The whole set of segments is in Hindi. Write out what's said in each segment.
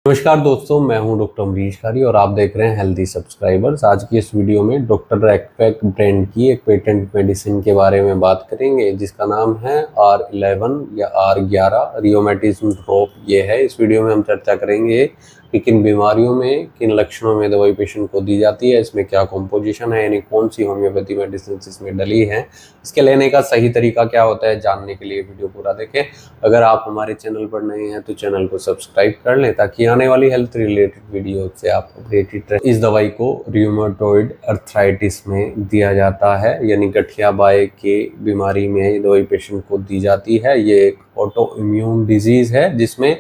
नमस्कार दोस्तों, मैं हूं डॉक्टर अमरीश खारी और आप देख रहे हैं हेल्दी सब्सक्राइबर्स। आज की इस वीडियो में डॉक्टर रैकपैक ब्रांड की एक पेटेंट मेडिसिन के बारे में बात करेंगे जिसका नाम है R11 या R11 रियोमेटिज्म ड्रॉप। ये है। इस वीडियो में हम चर्चा करेंगे कि किन बीमारियों में, किन लक्षणों में दवाई पेशेंट को दी जाती है, इसमें क्या कॉम्पोजिशन है, यानी कौन सी होम्योपैथी मेडिसिन इसमें डली है, इसके लेने का सही तरीका क्या होता है। जानने के लिए वीडियो पूरा देखें। अगर आप हमारे चैनल पर नए हैं तो चैनल को सब्सक्राइब कर लें ताकि आने वाली हेल्थ रिलेटेड वीडियो से आप अपडेटेड रहें। इस दवाई को रियूमेटॉइड अर्थराइटिस में दिया जाता है, यानी गठिया बाय के बीमारी में ये दवाई पेशेंट को दी जाती है। ये एक ऑटो इम्यून डिजीज है जिसमें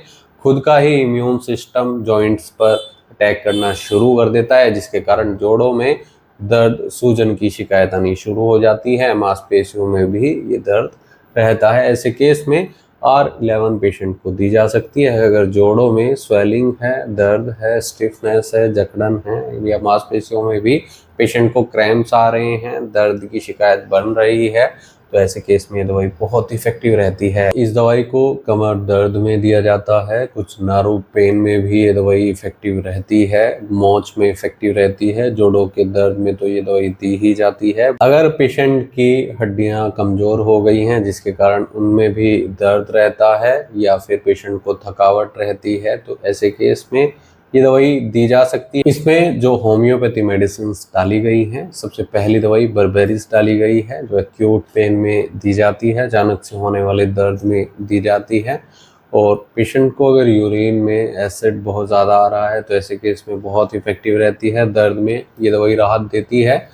खुद का ही इम्यून सिस्टम जॉइंट्स पर अटैक करना शुरू कर देता है, जिसके कारण जोड़ों में दर्द, सूजन की शिकायत आनी शुरू हो जाती है। मांसपेशियों में भी ये दर्द रहता है। ऐसे केस में R11 पेशेंट को दी जा सकती है। अगर जोड़ों में स्वेलिंग है, दर्द है, स्टिफनेस है, जकड़न है, या मांसपेशियों में भी पेशेंट को क्रैम्प्स आ रहे हैं, दर्द की शिकायत बन रही है, तो ऐसे केस में ये दवाई बहुत इफेक्टिव रहती है। इस दवाई को कमर दर्द में दिया जाता है, कुछ नार्व पेन में भी ये दवाई इफेक्टिव रहती है, मोच में इफेक्टिव रहती है, जोड़ों के दर्द में तो ये दवाई दी ही जाती है। अगर पेशेंट की हड्डियां कमजोर हो गई हैं जिसके कारण उनमें भी दर्द रहता है, या फिर पेशेंट को थकावट रहती है, तो ऐसे केस में ये दवाई दी जा सकती है। इसमें जो होम्योपैथी मेडिसिन डाली गई हैं, सबसे पहली दवाई बर्बेरिस डाली गई है जो एक्यूट पेन में दी जाती है, अचानक से होने वाले दर्द में दी जाती है। और पेशेंट को अगर यूरिन में एसिड बहुत ज़्यादा आ रहा है तो ऐसे केस में बहुत इफेक्टिव रहती है। दर्द में ये दवाई राहत देती है,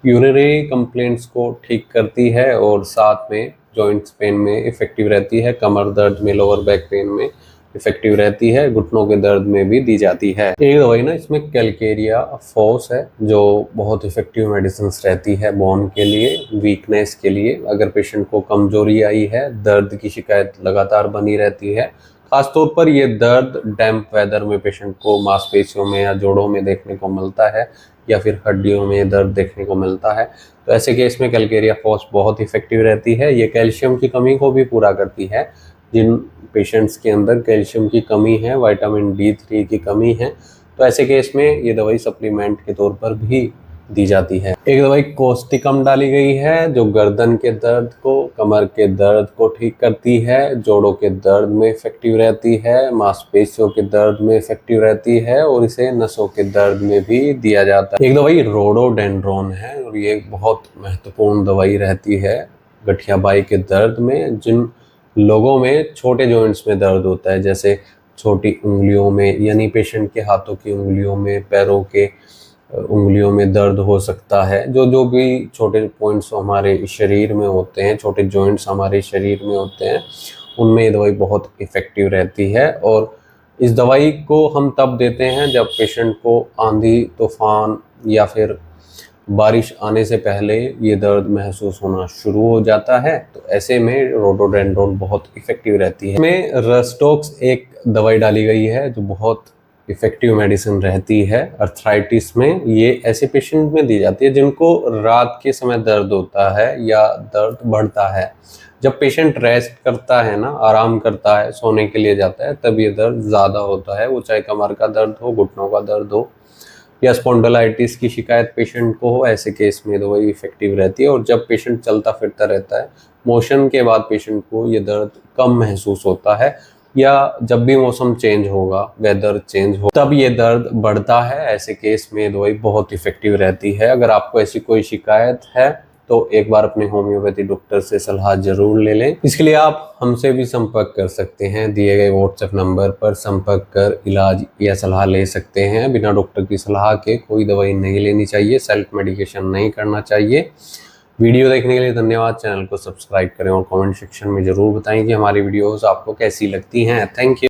यूरिनरी कंप्लेंट्स को ठीक करती है और साथ में जॉइंट्स पेन में इफेक्टिव रहती है, कमर दर्द में, लोअर बैक पेन में इफेक्टिव रहती है, घुटनों के दर्द में भी दी जाती है। एक दवाई ना इसमें कैलकेरिया फोस है जो बहुत इफेक्टिव मेडिसिन रहती है बोन के लिए, वीकनेस के लिए। अगर पेशेंट को कमजोरी आई है, दर्द की शिकायत लगातार बनी रहती है, खासतौर पर ये दर्द डैम्प वेदर में पेशेंट को मांसपेशियों में या जोड़ों में देखने को मिलता है, या फिर हड्डियों में दर्द देखने को मिलता है, तो ऐसे केस में कैलकेरिया फोस बहुत इफेक्टिव रहती है। ये कैल्शियम की कमी को भी पूरा करती है। जिन पेशेंट्स के अंदर कैल्शियम की कमी है, विटामिन D3 की कमी है, तो ऐसे केस में ये दवाई सप्लीमेंट के तौर पर भी दी जाती है। एक दवाई कोस्टिकम डाली गई है जो गर्दन के दर्द को, कमर के दर्द को ठीक करती है, जोड़ों के दर्द में इफेक्टिव रहती है, मांसपेशियों के दर्द में इफेक्टिव रहती है, और इसे नसों के दर्द में भी दिया जाता है। एक दवाई रोडोडेंड्रोन है और ये बहुत महत्वपूर्ण दवाई रहती है गठिया बाई के दर्द में। जिन लोगों में छोटे जॉइंट्स में दर्द होता है, जैसे छोटी उंगलियों में, यानी पेशेंट के हाथों की उंगलियों में, पैरों के उंगलियों में दर्द हो सकता है, जो भी छोटे पॉइंट्स हमारे शरीर में होते हैं, छोटे जॉइंट्स हमारे शरीर में होते हैं, उनमें ये दवाई बहुत इफ़ेक्टिव रहती है। और इस दवाई को हम तब देते हैं जब पेशेंट को आंधी तूफान या फिर बारिश आने से पहले ये दर्द महसूस होना शुरू हो जाता है, तो ऐसे में रोडोडेंड्रोन बहुत इफेक्टिव रहती है। इसमें रस्टॉक्स एक दवाई डाली गई है जो बहुत इफेक्टिव मेडिसिन रहती है अर्थराइटिस में। ये ऐसे पेशेंट में दी जाती है जिनको रात के समय दर्द होता है या दर्द बढ़ता है। जब पेशेंट रेस्ट करता है ना, आराम करता है, सोने के लिए जाता है, तब ये दर्द ज़्यादा होता है। वो चाहे कमर का दर्द हो, घुटनों का दर्द हो, या स्पॉन्डिलाइटिस की शिकायत पेशेंट को हो, ऐसे केस में दवाई इफेक्टिव रहती है। और जब पेशेंट चलता फिरता रहता है, मोशन के बाद पेशेंट को ये दर्द कम महसूस होता है, या जब भी मौसम चेंज होगा, वेदर चेंज हो, तब ये दर्द बढ़ता है, ऐसे केस में दवाई बहुत इफेक्टिव रहती है। अगर आपको ऐसी कोई शिकायत है तो एक बार अपने होम्योपैथी डॉक्टर से सलाह जरूर ले लें। इसके लिए आप हमसे भी संपर्क कर सकते हैं, दिए गए व्हाट्सएप नंबर पर संपर्क कर इलाज या सलाह ले सकते हैं। बिना डॉक्टर की सलाह के कोई दवाई नहीं लेनी चाहिए, सेल्फ मेडिकेशन नहीं करना चाहिए। वीडियो देखने के लिए धन्यवाद। चैनल को सब्सक्राइब करें और कमेंट सेक्शन में ज़रूर बताएं कि हमारी वीडियोस आपको कैसी लगती हैं। Thank you.